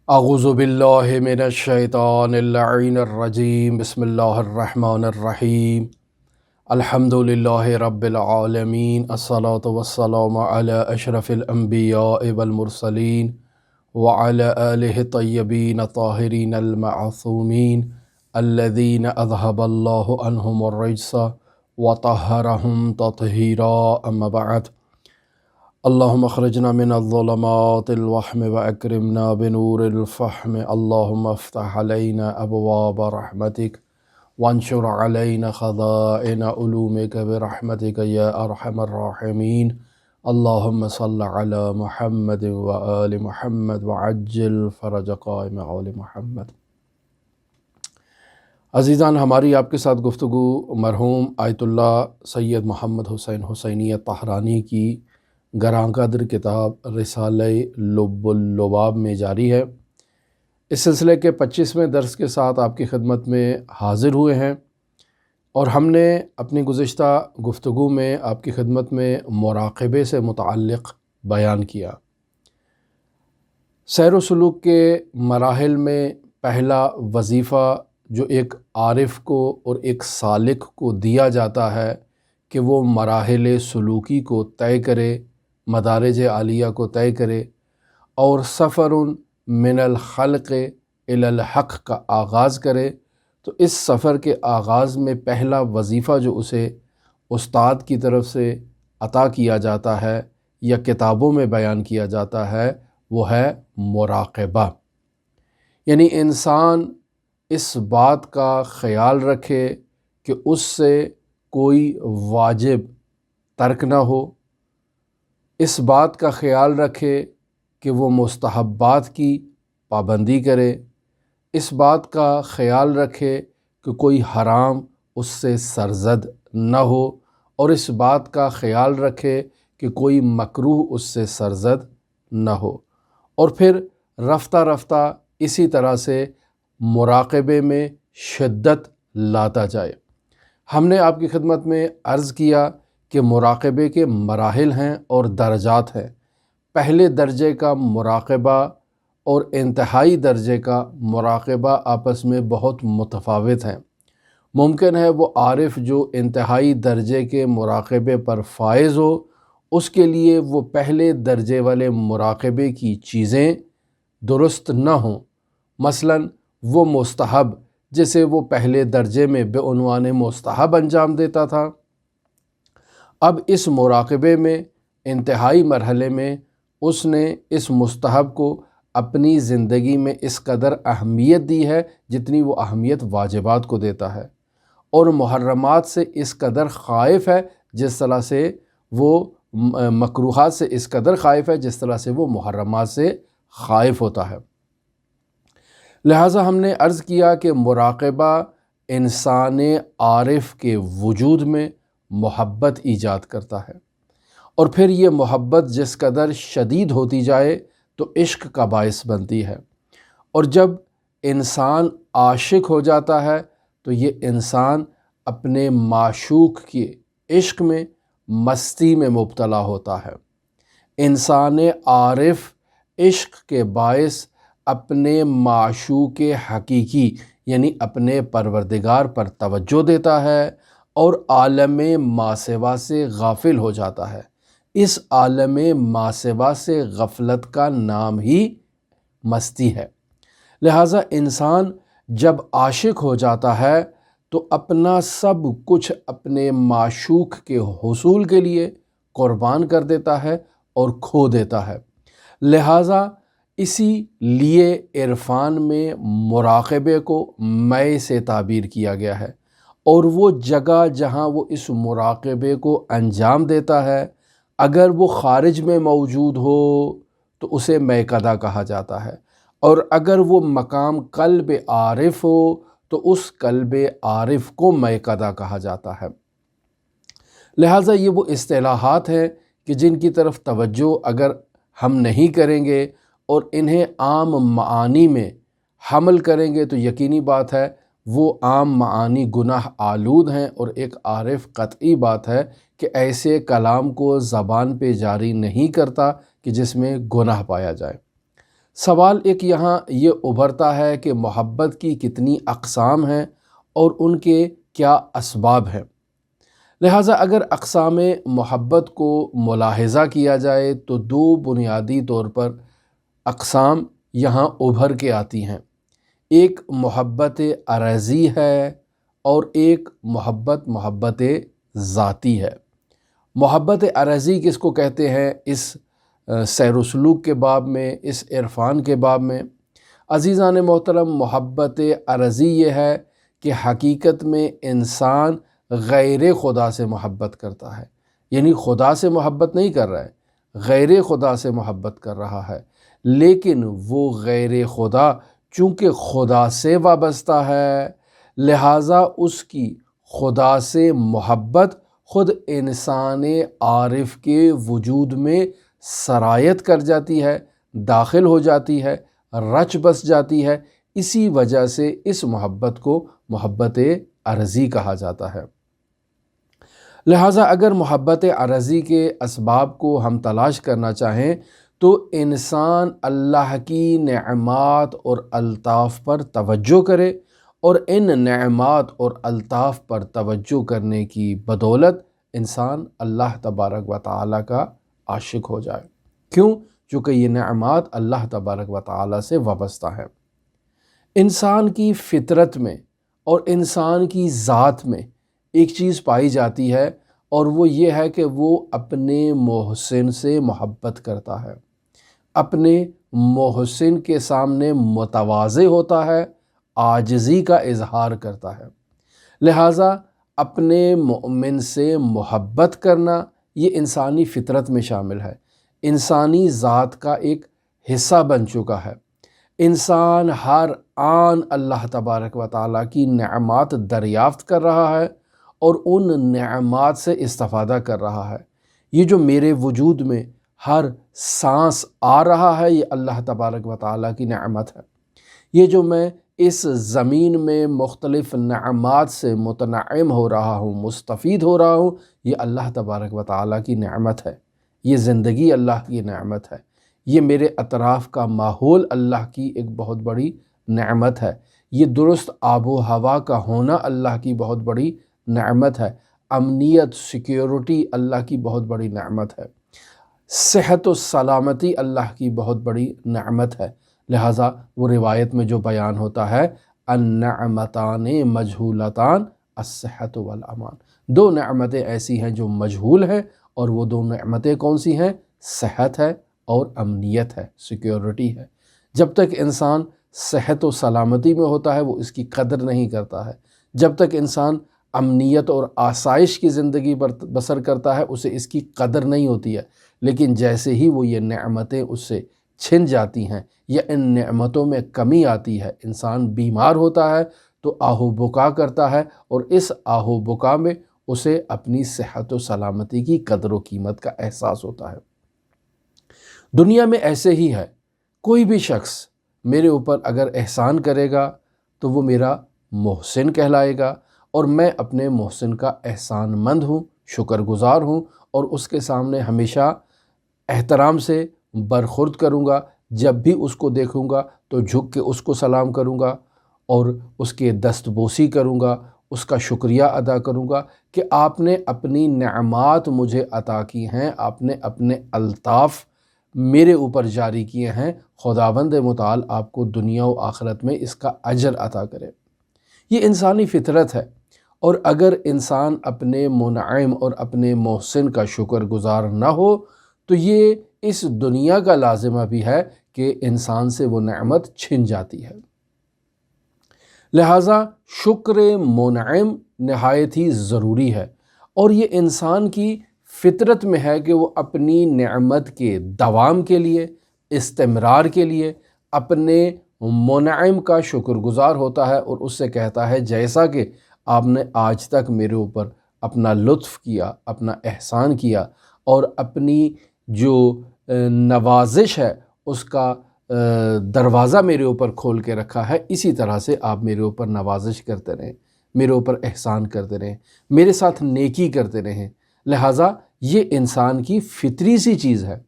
اعوذ باللہ من الشیطان اللعین الرجیم بسم اللہ الرحمن الرحیم الحمد للہ رب العالمین الصلاة والسلام علی اشرف الانبیاء والمرسلین وعلی آلہ الطیبین الطاہرین المعصومین الذین اذہب اللہ عنہم الرجس وطہرہم تطہیرا اما بعد اللہم اخرجنا من الظلمات الوہم واکرمنا بنور الفہم اللہم افتح علینا ابواب رحمتک وانشر علینا خزائن علومک برحمتک یا ارحم الراحمین اللہم صل علی محمد وآل محمد وعجل فرج قائم آل محمد۔ عزیزان، ہماری آپ کے ساتھ گفتگو مرحوم آیت اللہ سید محمد حسین حسینی طہرانی کی گراں قدر کتاب رسالہ لب اللباب میں جاری ہے۔ اس سلسلے کے 25ویں درس کے ساتھ آپ کی خدمت میں حاضر ہوئے ہیں، اور ہم نے اپنی گزشتہ گفتگو میں آپ کی خدمت میں مراقبے سے متعلق بیان کیا۔ سیر و سلوک کے مراحل میں پہلا وظیفہ جو ایک عارف کو اور ایک سالک کو دیا جاتا ہے کہ وہ مراحل سلوکی کو طے کرے، مدارج عالیہ کو طے کرے، اور سفر من الخلق الی الحق کا آغاز کرے، تو اس سفر کے آغاز میں پہلا وظیفہ جو اسے استاد کی طرف سے عطا کیا جاتا ہے یا کتابوں میں بیان کیا جاتا ہے وہ ہے مراقبہ۔ یعنی انسان اس بات کا خیال رکھے کہ اس سے کوئی واجب ترک نہ ہو، اس بات کا خیال رکھے کہ وہ مستحبات کی پابندی کرے، اس بات کا خیال رکھے کہ کوئی حرام اس سے سرزد نہ ہو، اور اس بات کا خیال رکھے کہ کوئی مکروہ اس سے سرزد نہ ہو، اور پھر رفتہ رفتہ اسی طرح سے مراقبے میں شدت لاتا جائے۔ ہم نے آپ کی خدمت میں عرض کیا کہ مراقبے کے مراحل ہیں اور درجات ہیں۔ پہلے درجے کا مراقبہ اور انتہائی درجے کا مراقبہ آپس میں بہت متفاوت ہیں۔ ممکن ہے وہ عارف جو انتہائی درجے کے مراقبے پر فائز ہو، اس کے لیے وہ پہلے درجے والے مراقبے کی چیزیں درست نہ ہوں۔ مثلاً وہ مستحب جسے وہ پہلے درجے میں بعنوان مستحب انجام دیتا تھا، اب اس مراقبے میں انتہائی مرحلے میں اس نے اس مستحب کو اپنی زندگی میں اس قدر اہمیت دی ہے جتنی وہ اہمیت واجبات کو دیتا ہے، اور محرمات سے اس قدر خائف ہے جس طرح سے وہ مکروہات سے اس قدر خائف ہے جس طرح سے وہ محرمات سے خائف ہوتا ہے۔ لہٰذا ہم نے عرض کیا کہ مراقبہ انسان عارف کے وجود میں محبت ایجاد کرتا ہے، اور پھر یہ محبت جس قدر شدید ہوتی جائے تو عشق کا باعث بنتی ہے، اور جب انسان عاشق ہو جاتا ہے تو یہ انسان اپنے معشوق کے عشق میں مستی میں مبتلا ہوتا ہے۔ انسان عارف عشق کے باعث اپنے معشوق حقیقی یعنی اپنے پروردگار پر توجہ دیتا ہے اور عالم ماسوا سے غافل ہو جاتا ہے۔ اس عالم ماسوا سے غفلت کا نام ہی مستی ہے۔ لہٰذا انسان جب عاشق ہو جاتا ہے تو اپنا سب کچھ اپنے معشوق کے حصول کے لیے قربان کر دیتا ہے اور کھو دیتا ہے۔ لہٰذا اسی لیے عرفان میں مراقبے کو مے سے تعبیر کیا گیا ہے، اور وہ جگہ جہاں وہ اس مراقبے کو انجام دیتا ہے اگر وہ خارج میں موجود ہو تو اسے میکدہ کہا جاتا ہے، اور اگر وہ مقام قلب عارف ہو تو اس قلب عارف کو میکدہ کہا جاتا ہے۔ لہٰذا یہ وہ اصطلاحات ہیں کہ جن کی طرف توجہ اگر ہم نہیں کریں گے اور انہیں عام معانی میں حمل کریں گے تو یقینی بات ہے وہ عام معانی گناہ آلود ہیں، اور ایک عارف قطعی بات ہے کہ ایسے کلام کو زبان پہ جاری نہیں کرتا کہ جس میں گناہ پایا جائے۔ سوال ایک یہاں یہ ابھرتا ہے کہ محبت کی کتنی اقسام ہیں اور ان کے کیا اسباب ہیں۔ لہٰذا اگر اقسام محبت کو ملاحظہ کیا جائے تو دو بنیادی طور پر اقسام یہاں ابھر کے آتی ہیں۔ ایک محبت عرضی ہے اور ایک محبت ذاتی ہے۔ محبت عرضی کس کو کہتے ہیں اس سیر و سلوک کے باب میں، اس عرفان کے باب میں؟ عزیزان محترم، محبت عرضی یہ ہے کہ حقیقت میں انسان غیر خدا سے محبت کرتا ہے، یعنی خدا سے محبت نہیں کر رہا ہے، غیر خدا سے محبت کر رہا ہے، لیکن وہ غیر خدا چونکہ خدا سے وابستہ ہے، لہٰذا اس کی خدا سے محبت خود انسان عارف کے وجود میں سرایت کر جاتی ہے، داخل ہو جاتی ہے، رچ بس جاتی ہے۔ اسی وجہ سے اس محبت کو محبت عرضی کہا جاتا ہے۔ لہٰذا اگر محبت عرضی کے اسباب کو ہم تلاش کرنا چاہیں تو انسان اللہ کی نعمات اور الطاف پر توجہ کرے اور ان نعمات اور الطاف پر توجہ کرنے کی بدولت انسان اللہ تبارک و تعالیٰ کا عاشق ہو جائے۔ کیوں؟ چونکہ یہ نعمات اللہ تبارک و تعالیٰ سے وابستہ ہے۔ انسان کی فطرت میں اور انسان کی ذات میں ایک چیز پائی جاتی ہے اور وہ یہ ہے کہ وہ اپنے محسن سے محبت کرتا ہے، اپنے محسن کے سامنے متواضع ہوتا ہے، عاجزی کا اظہار کرتا ہے۔ لہٰذا اپنے مومن سے محبت کرنا یہ انسانی فطرت میں شامل ہے، انسانی ذات کا ایک حصہ بن چکا ہے۔ انسان ہر آن اللہ تبارک و تعالیٰ کی نعمات دریافت کر رہا ہے اور ان نعمات سے استفادہ کر رہا ہے۔ یہ جو میرے وجود میں ہر سانس آ رہا ہے یہ اللہ تبارک و تعالیٰ کی نعمت ہے۔ یہ جو میں اس زمین میں مختلف نعمات سے متنعم ہو رہا ہوں، مستفید ہو رہا ہوں، یہ اللہ تبارک و تعالیٰ کی نعمت ہے۔ یہ زندگی اللہ کی نعمت ہے۔ یہ میرے اطراف کا ماحول اللہ کی ایک بہت بڑی نعمت ہے۔ یہ درست آب و ہوا کا ہونا اللہ کی بہت بڑی نعمت ہے۔ امنیت، سیکیورٹی اللہ کی بہت بڑی نعمت ہے۔ صحت و سلامتی اللہ کی بہت بڑی نعمت ہے۔ لہٰذا وہ روایت میں جو بیان ہوتا ہے النعمتان مجہولتان الصحت والامان، دو نعمتیں ایسی ہیں جو مجہول ہیں اور وہ دو نعمتیں کون سی ہیں؟ صحت ہے اور امنیت ہے، سیکیورٹی ہے۔ جب تک انسان صحت و سلامتی میں ہوتا ہے وہ اس کی قدر نہیں کرتا ہے، جب تک انسان امنیت اور آسائش کی زندگی بسر کرتا ہے اسے اس کی قدر نہیں ہوتی ہے، لیکن جیسے ہی وہ یہ نعمتیں اس سے چھن جاتی ہیں یا ان نعمتوں میں کمی آتی ہے، انسان بیمار ہوتا ہے تو آہو بکا کرتا ہے اور اس آہو بکا میں اسے اپنی صحت و سلامتی کی قدر و قیمت کا احساس ہوتا ہے۔ دنیا میں ایسے ہی ہے، کوئی بھی شخص میرے اوپر اگر احسان کرے گا تو وہ میرا محسن کہلائے گا اور میں اپنے محسن کا احسان مند ہوں، شکر گزار ہوں اور اس کے سامنے ہمیشہ احترام سے برخورد کروں گا۔ جب بھی اس کو دیکھوں گا تو جھک کے اس کو سلام کروں گا اور اس کے دست بوسی کروں گا، اس کا شکریہ ادا کروں گا کہ آپ نے اپنی نعمات مجھے عطا کی ہیں، آپ نے اپنے الطاف میرے اوپر جاری کیے ہیں، خداوند متعال آپ کو دنیا و آخرت میں اس کا اجر عطا کرے۔ یہ انسانی فطرت ہے، اور اگر انسان اپنے منعم اور اپنے محسن کا شکر گزار نہ ہو تو یہ اس دنیا کا لازمہ بھی ہے کہ انسان سے وہ نعمت چھن جاتی ہے۔ لہٰذا شکر منعم نہایت ہی ضروری ہے، اور یہ انسان کی فطرت میں ہے کہ وہ اپنی نعمت کے دوام کے لیے، استمرار کے لیے اپنے منعم کا شکر گزار ہوتا ہے اور اس سے کہتا ہے جیسا کہ آپ نے آج تک میرے اوپر اپنا لطف کیا، اپنا احسان کیا اور اپنی جو نوازش ہے اس کا دروازہ میرے اوپر کھول کے رکھا ہے، اسی طرح سے آپ میرے اوپر نوازش کرتے رہیں، میرے اوپر احسان کرتے رہیں، میرے ساتھ نیکی کرتے رہیں۔ لہٰذا یہ انسان کی فطری سی چیز ہے،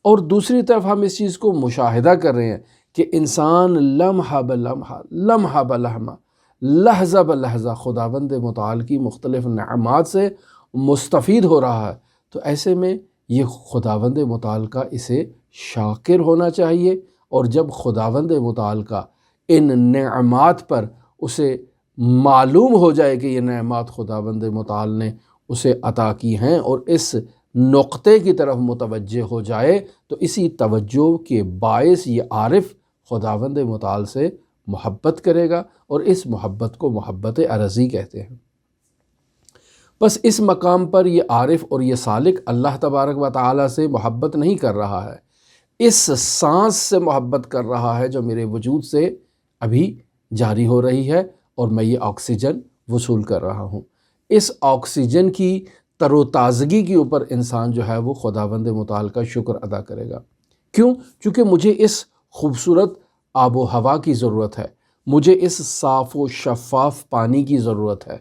اور دوسری طرف ہم اس چیز کو مشاہدہ کر رہے ہیں کہ انسان لمحہ بلمحہ، لمحہ بلمحہ، لحظہ بلحظہ خداوند متعال کی مختلف نعمات سے مستفید ہو رہا ہے، تو ایسے میں یہ خداوند متعال کا اسے شاکر ہونا چاہیے۔ اور جب خداوند متعال کا ان نعمات پر اسے معلوم ہو جائے کہ یہ نعمات خداوند متعال نے اسے عطا کی ہیں اور اس نقطے کی طرف متوجہ ہو جائے، تو اسی توجہ کے باعث یہ عارف خداوند متعال سے محبت کرے گا، اور اس محبت کو محبت عرضی کہتے ہیں۔ بس اس مقام پر یہ عارف اور یہ سالک اللہ تبارک و تعالیٰ سے محبت نہیں کر رہا ہے، اس سانس سے محبت کر رہا ہے جو میرے وجود سے ابھی جاری ہو رہی ہے، اور میں یہ آکسیجن وصول کر رہا ہوں۔ اس آکسیجن کی تر و تازگی کے اوپر انسان جو ہے وہ خداوند متعال کا شکر ادا کرے گا۔ کیوں؟ چونکہ مجھے اس خوبصورت آب و ہوا کی ضرورت ہے، مجھے اس صاف و شفاف پانی کی ضرورت ہے،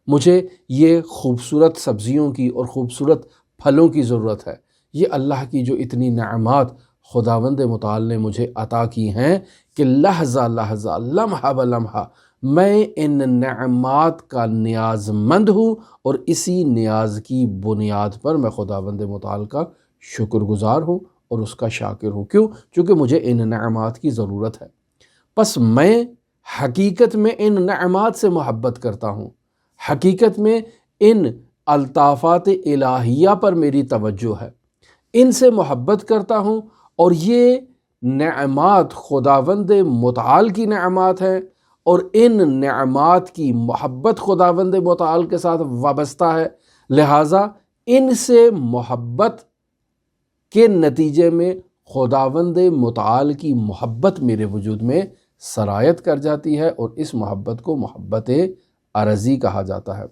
مجھے یہ خوبصورت سبزیوں کی اور خوبصورت پھلوں کی ضرورت ہے۔ یہ اللہ کی جو اتنی نعمات خداوند متعال نے مجھے عطا کی ہیں کہ لحظہ لحظہ، لمحہ بلمحہ میں ان نعمات کا نیاز مند ہوں، اور اسی نیاز کی بنیاد پر میں خداوند متعال کا شکر گزار ہوں اور اس کا شاکر ہوں۔ کیوں؟ چونکہ مجھے ان نعمات کی ضرورت ہے۔ پس میں حقیقت میں ان نعمات سے محبت کرتا ہوں، حقیقت میں ان الطافات الہیہ پر میری توجہ ہے، ان سے محبت کرتا ہوں، اور یہ نعمات خداوند متعال کی نعمات ہیں، اور ان نعمات کی محبت خداوند متعال کے ساتھ وابستہ ہے، لہٰذا ان سے محبت کے نتیجے میں خداوند متعال کی محبت میرے وجود میں سرایت کر جاتی ہے، اور اس محبت کو محبت عرضی کہا جاتا ہے۔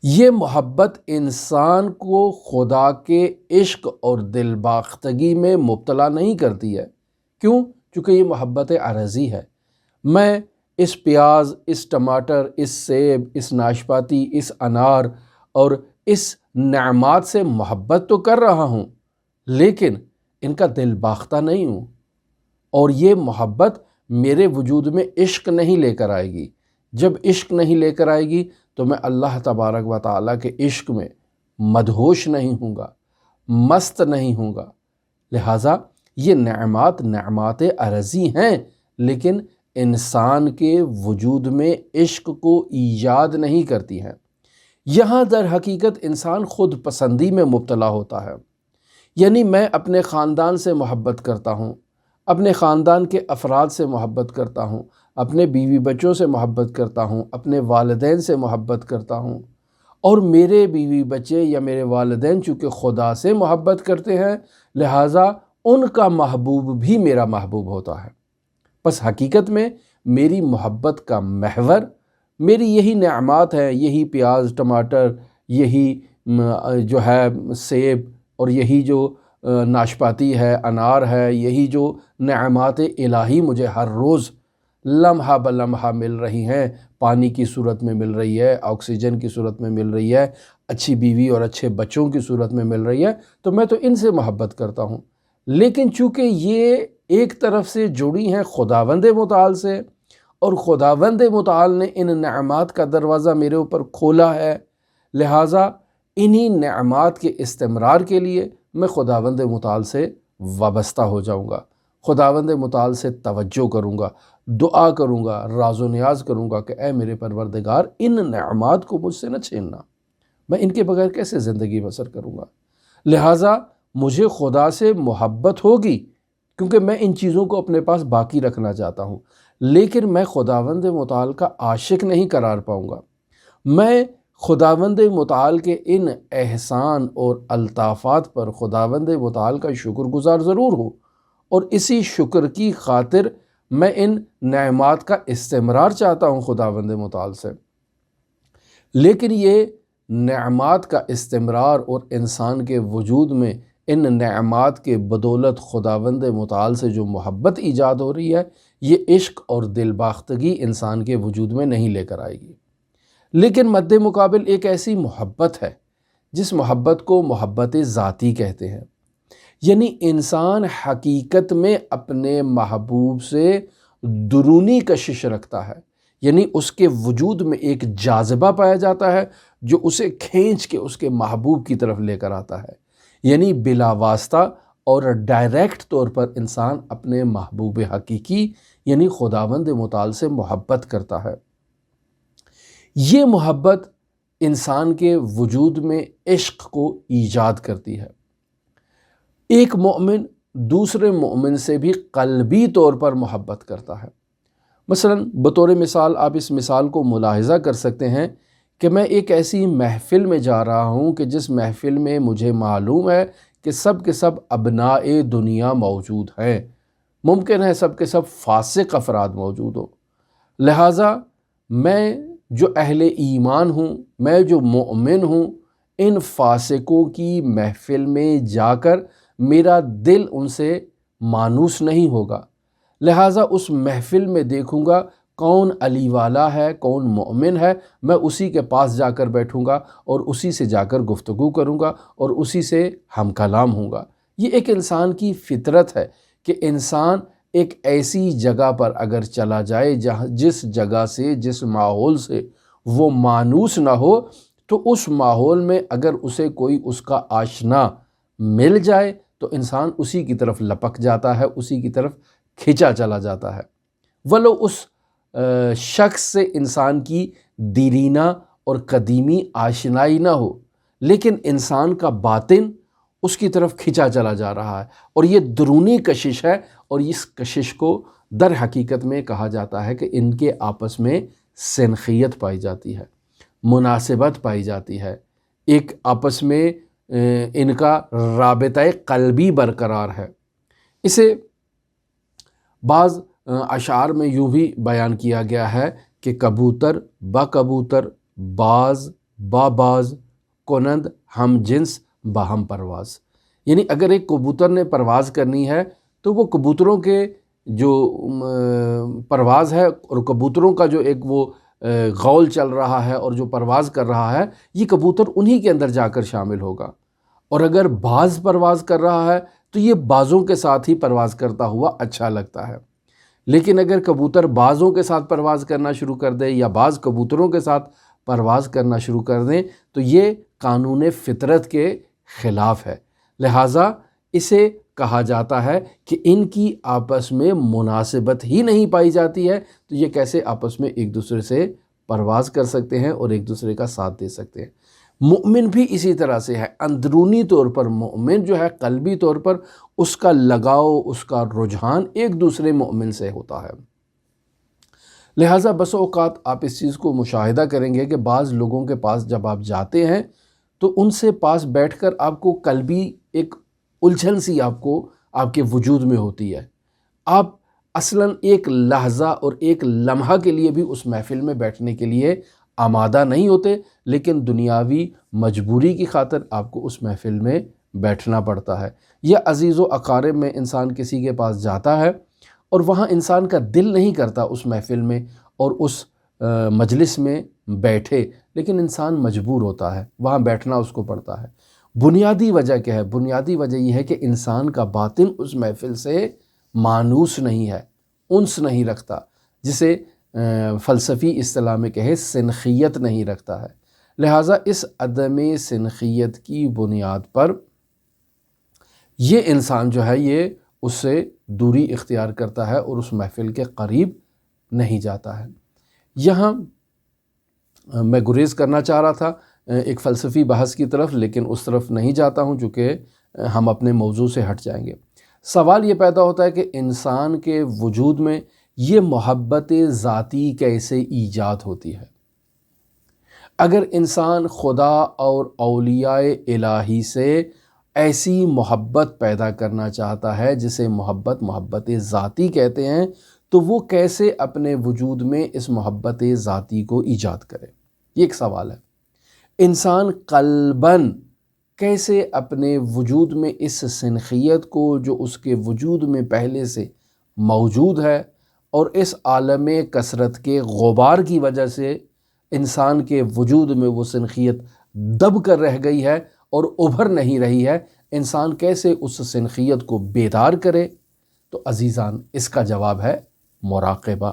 یہ محبت انسان کو خدا کے عشق اور دل باختگی میں مبتلا نہیں کرتی ہے۔ کیوں؟ چونکہ یہ محبت عرضی ہے۔ میں اس پیاز، اس ٹماٹر، اس سیب، اس ناشپاتی، اس انار اور اس نعمات سے محبت تو کر رہا ہوں، لیکن ان کا دل باختہ نہیں ہوں، اور یہ محبت میرے وجود میں عشق نہیں لے کر آئے گی۔ جب عشق نہیں لے کر آئے گی تو میں اللہ تبارک و تعالیٰ کے عشق میں مدہوش نہیں ہوں گا، مست نہیں ہوں گا۔ لہٰذا یہ نعمات نعمات عرضی ہیں، لیکن انسان کے وجود میں عشق کو ایجاد نہیں کرتی ہیں۔ یہاں در حقیقت انسان خود پسندی میں مبتلا ہوتا ہے، یعنی میں اپنے خاندان سے محبت کرتا ہوں، اپنے خاندان کے افراد سے محبت کرتا ہوں، اپنے بیوی بچوں سے محبت کرتا ہوں، اپنے والدین سے محبت کرتا ہوں، اور میرے بیوی بچے یا میرے والدین چونکہ خدا سے محبت کرتے ہیں، لہٰذا ان کا محبوب بھی میرا محبوب ہوتا ہے۔ بس حقیقت میں میری محبت کا محور میری یہی نعمات ہیں، یہی پیاز، ٹماٹر، یہی جو ہے سیب، اور یہی جو ناشپاتی ہے، انار ہے، یہی جو نعمات الہی مجھے ہر روز لمحہ بلمحہ مل رہی ہیں، پانی کی صورت میں مل رہی ہے، آکسیجن کی صورت میں مل رہی ہے، اچھی بیوی اور اچھے بچوں کی صورت میں مل رہی ہے، تو میں تو ان سے محبت کرتا ہوں۔ لیکن چونکہ یہ ایک طرف سے جڑی ہیں خداوند متعال سے، اور خداوند متعال نے ان نعمات کا دروازہ میرے اوپر کھولا ہے، لہٰذا انہی نعمات کے استمرار کے لیے میں خداوند متعال سے وابستہ ہو جاؤں گا، خداوند متعال سے توجہ کروں گا، دعا کروں گا، راز و نیاز کروں گا کہ اے میرے پروردگار ان نعمات کو مجھ سے نہ چھیننا، میں ان کے بغیر کیسے زندگی بسر کروں گا۔ لہٰذا مجھے خدا سے محبت ہوگی کیونکہ میں ان چیزوں کو اپنے پاس باقی رکھنا چاہتا ہوں، لیکن میں خداوند متعال کا عاشق نہیں قرار پاؤں گا۔ میں خداوند متعال کے ان احسان اور الطافات پر خداوند متعال کا شکر گزار ضرور ہوں، اور اسی شکر کی خاطر میں ان نعمات کا استمرار چاہتا ہوں خداوند متعال سے۔ لیکن یہ نعمات کا استمرار اور انسان کے وجود میں ان نعمات کے بدولت خداوند متعال سے جو محبت ایجاد ہو رہی ہے، یہ عشق اور دل باختگی انسان کے وجود میں نہیں لے کر آئے گی۔ لیکن مد مقابل ایک ایسی محبت ہے جس محبت کو محبت ذاتی کہتے ہیں، یعنی انسان حقیقت میں اپنے محبوب سے درونی کشش رکھتا ہے، یعنی اس کے وجود میں ایک جاذبہ پایا جاتا ہے جو اسے کھینچ کے اس کے محبوب کی طرف لے کر آتا ہے، یعنی بلا واسطہ اور ڈائریکٹ طور پر انسان اپنے محبوب حقیقی یعنی خداوند متعال سے محبت کرتا ہے۔ یہ محبت انسان کے وجود میں عشق کو ایجاد کرتی ہے۔ ایک مومن دوسرے مومن سے بھی قلبی طور پر محبت کرتا ہے۔ مثلا بطور مثال آپ اس مثال کو ملاحظہ کر سکتے ہیں کہ میں ایک ایسی محفل میں جا رہا ہوں کہ جس محفل میں مجھے معلوم ہے کہ سب کے سب ابنائے دنیا موجود ہیں، ممکن ہے سب کے سب فاسق افراد موجود ہوں، لہٰذا میں جو اہل ایمان ہوں، میں جو مومن ہوں، ان فاسقوں کی محفل میں جا کر میرا دل ان سے مانوس نہیں ہوگا، لہٰذا اس محفل میں دیکھوں گا کون علی والا ہے، کون مومن ہے، میں اسی کے پاس جا کر بیٹھوں گا اور اسی سے جا کر گفتگو کروں گا اور اسی سے ہم کلام ہوں گا۔ یہ ایک انسان کی فطرت ہے کہ انسان ایک ایسی جگہ پر اگر چلا جائے جس جگہ سے، جس ماحول سے وہ مانوس نہ ہو، تو اس ماحول میں اگر اسے کوئی اس کا آشنا مل جائے تو انسان اسی کی طرف لپک جاتا ہے، اسی کی طرف کھینچا چلا جاتا ہے، ولو اس شخص سے انسان کی دیرینہ اور قدیمی آشنائی نہ ہو، لیکن انسان کا باطن اس کی طرف کھینچا چلا جا رہا ہے، اور یہ درونی کشش ہے، اور اس کشش کو در حقیقت میں کہا جاتا ہے کہ ان کے آپس میں سنخیت پائی جاتی ہے، مناسبت پائی جاتی ہے، ایک آپس میں ان کا رابطہ قلبی برقرار ہے۔ اسے بعض اشعار میں یوں بھی بیان کیا گیا ہے کہ کبوتر با کبوتر، باز با باز، کنند ہم جنس باہم پرواز، یعنی اگر ایک کبوتر نے پرواز کرنی ہے تو وہ کبوتروں کے جو پرواز ہے اور کبوتروں کا جو ایک وہ غول چل رہا ہے اور جو پرواز کر رہا ہے، یہ کبوتر انہی کے اندر جا کر شامل ہوگا، اور اگر باز پرواز کر رہا ہے تو یہ بازوں کے ساتھ ہی پرواز کرتا ہوا اچھا لگتا ہے، لیکن اگر کبوتر بازوں کے ساتھ پرواز کرنا شروع کر دے یا باز کبوتروں کے ساتھ پرواز کرنا شروع کر دیں تو یہ قانون فطرت کے خلاف ہے، لہٰذا اسے کہا جاتا ہے کہ ان کی آپس میں مناسبت ہی نہیں پائی جاتی ہے، تو یہ کیسے آپس میں ایک دوسرے سے پرواز کر سکتے ہیں اور ایک دوسرے کا ساتھ دے سکتے ہیں۔ مومن بھی اسی طرح سے ہے، اندرونی طور پر مومن جو ہے قلبی طور پر اس کا لگاؤ، اس کا رجحان ایک دوسرے مومن سے ہوتا ہے، لہٰذا بس اوقات آپ اس چیز کو مشاہدہ کریں گے کہ بعض لوگوں کے پاس جب آپ جاتے ہیں تو ان سے پاس بیٹھ کر آپ کو قلبی ایک الجھن سی آپ کے وجود میں ہوتی ہے، آپ اصلاً ایک لحظہ اور ایک لمحہ کے لیے بھی اس محفل میں بیٹھنے کے لیے آمادہ نہیں ہوتے، لیکن دنیاوی مجبوری کی خاطر آپ کو اس محفل میں بیٹھنا پڑتا ہے، یا عزیز و اقارب میں انسان کسی کے پاس جاتا ہے اور وہاں انسان کا دل نہیں کرتا اس محفل میں اور اس مجلس میں بیٹھے، لیکن انسان مجبور ہوتا ہے، وہاں بیٹھنا اس کو پڑتا ہے۔ بنیادی وجہ کیا ہے؟ بنیادی وجہ یہ ہے کہ انسان کا باطن اس محفل سے مانوس نہیں ہے، انس نہیں رکھتا، جسے فلسفی اصطلاح میں کہے سنخیت نہیں رکھتا ہے، لہٰذا اس عدم سنخیت کی بنیاد پر یہ انسان جو ہے یہ اس سے دوری اختیار کرتا ہے اور اس محفل کے قریب نہیں جاتا ہے۔ یہاں میں گریز کرنا چاہ رہا تھا ایک فلسفی بحث کی طرف، لیکن اس طرف نہیں جاتا ہوں چونکہ ہم اپنے موضوع سے ہٹ جائیں گے۔ سوال یہ پیدا ہوتا ہے کہ انسان کے وجود میں یہ محبت ذاتی کیسے ایجاد ہوتی ہے؟ اگر انسان خدا اور اولیاء الہی سے ایسی محبت پیدا کرنا چاہتا ہے جسے محبت ذاتی کہتے ہیں، تو وہ کیسے اپنے وجود میں اس محبت ذاتی کو ایجاد کرے؟ یہ ایک سوال ہے۔ انسان قلباً کیسے اپنے وجود میں اس سنخیت کو جو اس کے وجود میں پہلے سے موجود ہے اور اس عالم کثرت کے غبار کی وجہ سے انسان کے وجود میں وہ سنخیت دب کر رہ گئی ہے اور ابھر نہیں رہی ہے، انسان کیسے اس سنخیت کو بیدار کرے؟ تو عزیزان، اس کا جواب ہے مراقبہ۔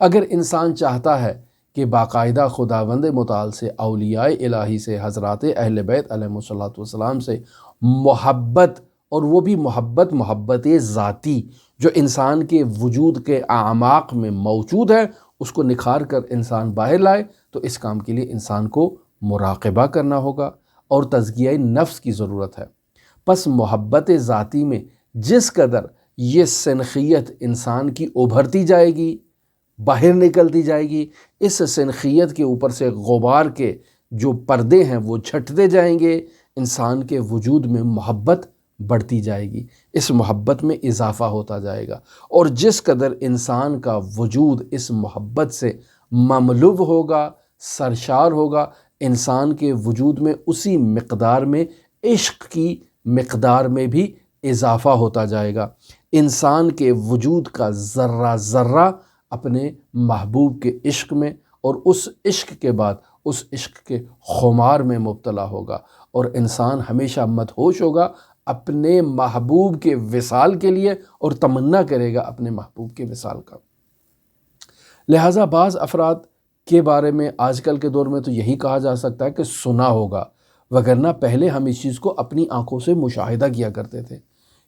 اگر انسان چاہتا ہے کہ باقاعدہ خداوند متعال سے، اولیاء الہی سے، حضرات اہل بیت علیہم الصلوۃ والسلام سے محبت، اور وہ بھی محبت ذاتی جو انسان کے وجود کے اعماق میں موجود ہے، اس کو نکھار کر انسان باہر لائے، تو اس کام کے لیے انسان کو مراقبہ کرنا ہوگا اور تزکیہ نفس کی ضرورت ہے۔ پس محبت ذاتی میں جس قدر یہ سنخیت انسان کی ابھرتی جائے گی، باہر نکلتی جائے گی، اس سنخیت کے اوپر سے غبار کے جو پردے ہیں وہ چھٹتے جائیں گے، انسان کے وجود میں محبت بڑھتی جائے گی، اس محبت میں اضافہ ہوتا جائے گا، اور جس قدر انسان کا وجود اس محبت سے مملو ہوگا، سرشار ہوگا، انسان کے وجود میں اسی مقدار میں عشق کی مقدار میں بھی اضافہ ہوتا جائے گا۔ انسان کے وجود کا ذرہ ذرہ اپنے محبوب کے عشق میں، اور اس عشق کے بعد اس عشق کے خمار میں مبتلا ہوگا، اور انسان ہمیشہ مدہوش ہوگا اپنے محبوب کے وصال کے لیے، اور تمنا کرے گا اپنے محبوب کے وصال کا۔ لہٰذا بعض افراد کے بارے میں آج کل کے دور میں تو یہی کہا جا سکتا ہے کہ سنا ہوگا، وگرنہ پہلے ہم اس چیز کو اپنی آنکھوں سے مشاہدہ کیا کرتے تھے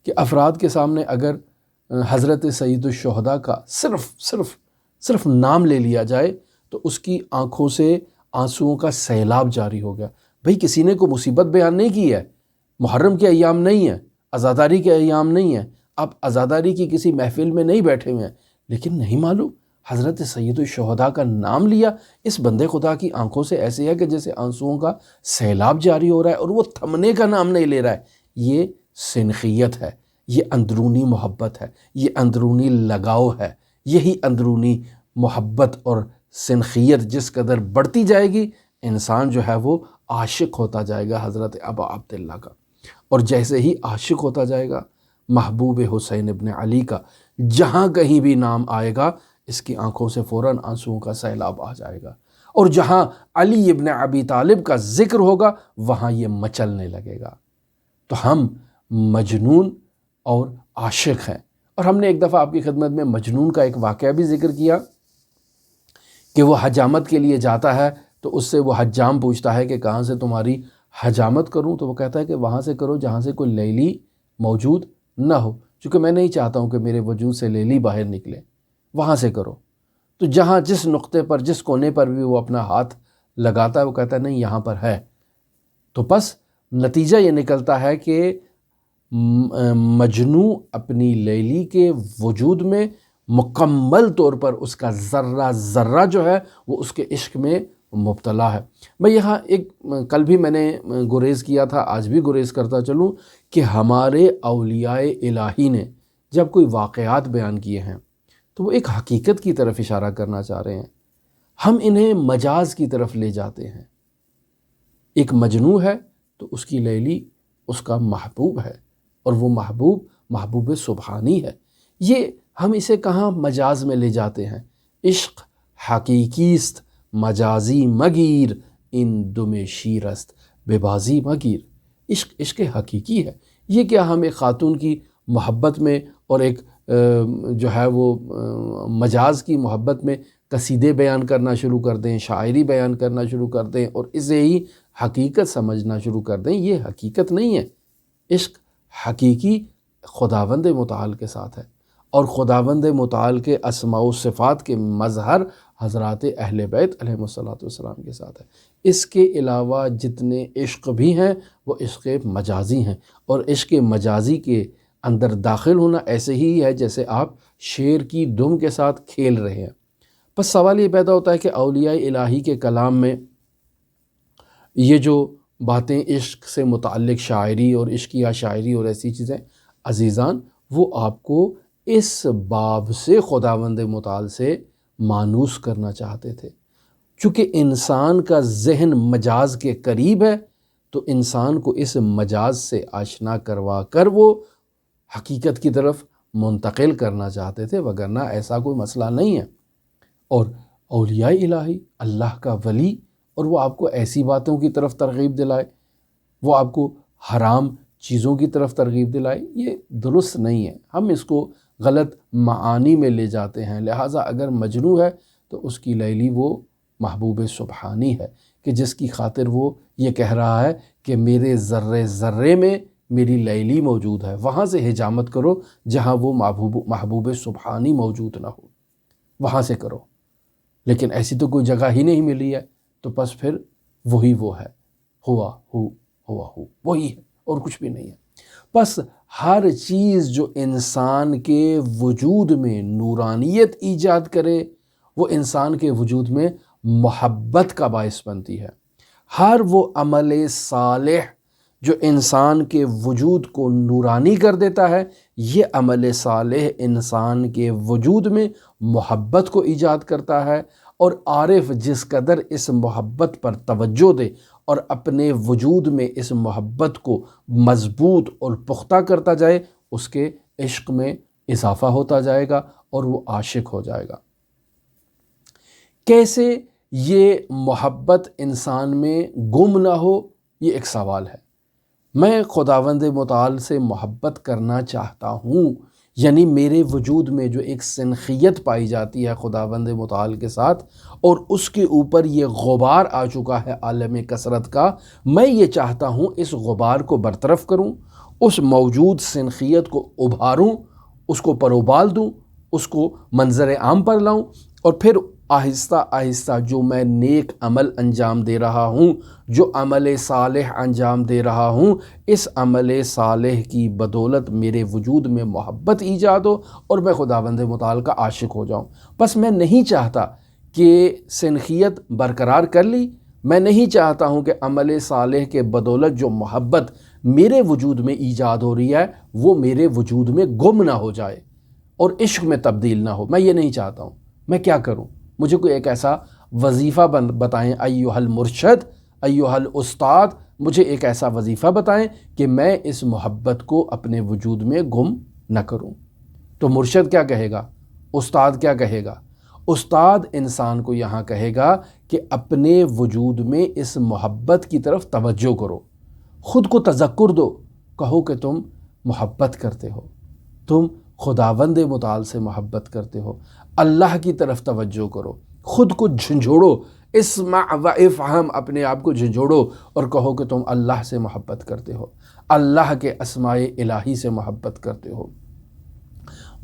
کہ افراد کے سامنے اگر حضرت سید الشہداء کا صرف نام لے لیا جائے تو اس کی آنکھوں سے آنسوؤں کا سیلاب جاری ہو گیا۔ بھئی کسی نے کوئی مصیبت بیان نہیں کی ہے، محرم کے ایام نہیں ہیں، عزاداری کے ایام نہیں ہیں، آپ عزاداری کی کسی محفل میں نہیں بیٹھے ہوئے ہیں، لیکن نہیں معلوم حضرت سید الشہداء کا نام لیا، اس بندے خدا کی آنکھوں سے ایسے ہے کہ جیسے آنسوؤں کا سیلاب جاری ہو رہا ہے، اور وہ تھمنے کا نام نہیں لے رہا ہے۔ یہ سنخیت ہے، یہ اندرونی محبت ہے، یہ اندرونی لگاؤ ہے۔ یہی اندرونی محبت اور سنخیت جس قدر بڑھتی جائے گی، انسان جو ہے وہ عاشق ہوتا جائے گا حضرت ابا عبداللہ کا، اور جیسے ہی عاشق ہوتا جائے گا محبوب حسین ابن علی کا، جہاں کہیں بھی نام آئے گا اس کی آنکھوں سے فوراً آنسوؤں کا سیلاب آ جائے گا، اور جہاں علی ابن ابی طالب کا ذکر ہوگا وہاں یہ مچلنے لگے گا۔ تو ہم مجنون اور عاشق ہیں، اور ہم نے ایک دفعہ آپ کی خدمت میں مجنون کا ایک واقعہ بھی ذکر کیا کہ وہ حجامت کے لیے جاتا ہے، تو اس سے وہ حجام پوچھتا ہے کہ کہاں سے تمہاری حجامت کروں؟ تو وہ کہتا ہے کہ وہاں سے کرو جہاں سے کوئی لیلی موجود نہ ہو، چونکہ میں نہیں چاہتا ہوں کہ میرے وجود سے لیلی باہر نکلے، وہاں سے کرو۔ تو جہاں جس نقطے پر، جس کونے پر بھی وہ اپنا ہاتھ لگاتا ہے، وہ کہتا ہے نہیں یہاں پر ہے۔ تو بس نتیجہ یہ نکلتا ہے کہ مجنو اپنی لیلی کے وجود میں مکمل طور پر اس کا ذرہ ذرہ جو ہے وہ اس کے عشق میں مبتلا ہے۔ میں یہاں ایک کل بھی میں نے گریز کیا تھا، آج بھی گریز کرتا چلوں کہ ہمارے اولیاء الہی نے جب کوئی واقعات بیان کیے ہیں تو وہ ایک حقیقت کی طرف اشارہ کرنا چاہ رہے ہیں، ہم انہیں مجاز کی طرف لے جاتے ہیں۔ ایک مجنو ہے تو اس کی لیلی اس کا محبوب ہے، اور وہ محبوب سبحانی ہے۔ یہ ہم اسے کہاں مجاز میں لے جاتے ہیں؟ عشق حقیقی است مجازی مگیر، ان دم شیرست بے بازی مگیر۔ عشق حقیقی ہے۔ یہ کیا ہم ایک خاتون کی محبت میں اور ایک جو ہے وہ مجاز کی محبت میں قصیدے بیان کرنا شروع کر دیں، شاعری بیان کرنا شروع کر دیں، اور اسے ہی حقیقت سمجھنا شروع کر دیں؟ یہ حقیقت نہیں ہے۔ عشق حقیقی خداوند متعال کے ساتھ ہے، اور خداوند متعال کے اسماء و صفات کے مظہر حضرات اہل بیت علیہم الصلوۃ والسلام کے ساتھ ہے۔ اس کے علاوہ جتنے عشق بھی ہیں وہ عشق مجازی ہیں، اور عشق مجازی کے اندر داخل ہونا ایسے ہی ہے جیسے آپ شیر کی دم کے ساتھ کھیل رہے ہیں۔ بس سوال یہ پیدا ہوتا ہے کہ اولیاء الہی کے کلام میں یہ جو باتیں عشق سے متعلق شاعری اور عشقیہ شاعری اور ایسی چیزیں، عزیزان وہ آپ کو اس باب سے خداوند متعال سے مانوس کرنا چاہتے تھے، چونکہ انسان کا ذہن مجاز کے قریب ہے، تو انسان کو اس مجاز سے آشنا کروا کر وہ حقیقت کی طرف منتقل کرنا چاہتے تھے، وگرنہ ایسا کوئی مسئلہ نہیں ہے۔ اور اولیاء الہی، اللہ کا ولی، اور وہ آپ کو ایسی باتوں کی طرف ترغیب دلائے وہ آپ کو حرام چیزوں کی طرف ترغیب دلائے، یہ درست نہیں ہے۔ ہم اس کو غلط معانی میں لے جاتے ہیں۔ لہٰذا اگر مجنوں ہے تو اس کی لیلی وہ محبوب سبحانی ہے کہ جس کی خاطر وہ یہ کہہ رہا ہے کہ میرے ذرے ذرے میں میری لیلی موجود ہے۔ وہاں سے حجامت کرو جہاں وہ محبوب سبحانی موجود نہ ہو، وہاں سے کرو۔ لیکن ایسی تو کوئی جگہ ہی نہیں ملی ہے، تو پس پھر وہی وہ ہے، ہوا وہی ہے اور کچھ بھی نہیں ہے۔ پس ہر چیز جو انسان کے وجود میں نورانیت ایجاد کرے وہ انسان کے وجود میں محبت کا باعث بنتی ہے۔ ہر وہ عمل صالح جو انسان کے وجود کو نورانی کر دیتا ہے، یہ عمل صالح انسان کے وجود میں محبت کو ایجاد کرتا ہے، اور عارف جس قدر اس محبت پر توجہ دے اور اپنے وجود میں اس محبت کو مضبوط اور پختہ کرتا جائے، اس کے عشق میں اضافہ ہوتا جائے گا اور وہ عاشق ہو جائے گا۔ کیسے یہ محبت انسان میں گم نہ ہو، یہ ایک سوال ہے۔ میں خداوند متعال سے محبت کرنا چاہتا ہوں، یعنی میرے وجود میں جو ایک سنخیت پائی جاتی ہے خداوند متعال کے ساتھ، اور اس کے اوپر یہ غبار آ چکا ہے عالم کثرت کا، میں یہ چاہتا ہوں اس غبار کو برطرف کروں، اس موجود سنخیت کو ابھاروں، اس کو پروبال دوں، اس کو منظر عام پر لاؤں، اور پھر آہستہ آہستہ جو میں نیک عمل انجام دے رہا ہوں، جو عمل صالح انجام دے رہا ہوں، اس عمل صالح کی بدولت میرے وجود میں محبت ایجاد ہو اور میں خداوند متعال کا عاشق ہو جاؤں۔ بس میں نہیں چاہتا کہ سنخیت برقرار کر لی، میں نہیں چاہتا ہوں کہ عمل صالح کے بدولت جو محبت میرے وجود میں ایجاد ہو رہی ہے وہ میرے وجود میں گم نہ ہو جائے اور عشق میں تبدیل نہ ہو۔ میں یہ نہیں چاہتا ہوں۔ میں کیا کروں؟ مجھے کوئی ایک ایسا وظیفہ بتائیں، ایھا المرشد، ایھا الاستاد، مجھے ایک ایسا وظیفہ بتائیں کہ میں اس محبت کو اپنے وجود میں گم نہ کروں۔ تو مرشد کیا کہے گا؟ استاد کیا کہے گا؟ استاد انسان کو یہاں کہے گا کہ اپنے وجود میں اس محبت کی طرف توجہ کرو، خود کو تذکر دو، کہو کہ تم محبت کرتے ہو، تم خداوند متعال سے محبت کرتے ہو، اللہ کی طرف توجہ کرو، خود کو جھنجھوڑو، اسمع و افہم، اپنے آپ کو جھنجھوڑو اور کہو کہ تم اللہ سے محبت کرتے ہو، اللہ کے اسماء الہی سے محبت کرتے ہو۔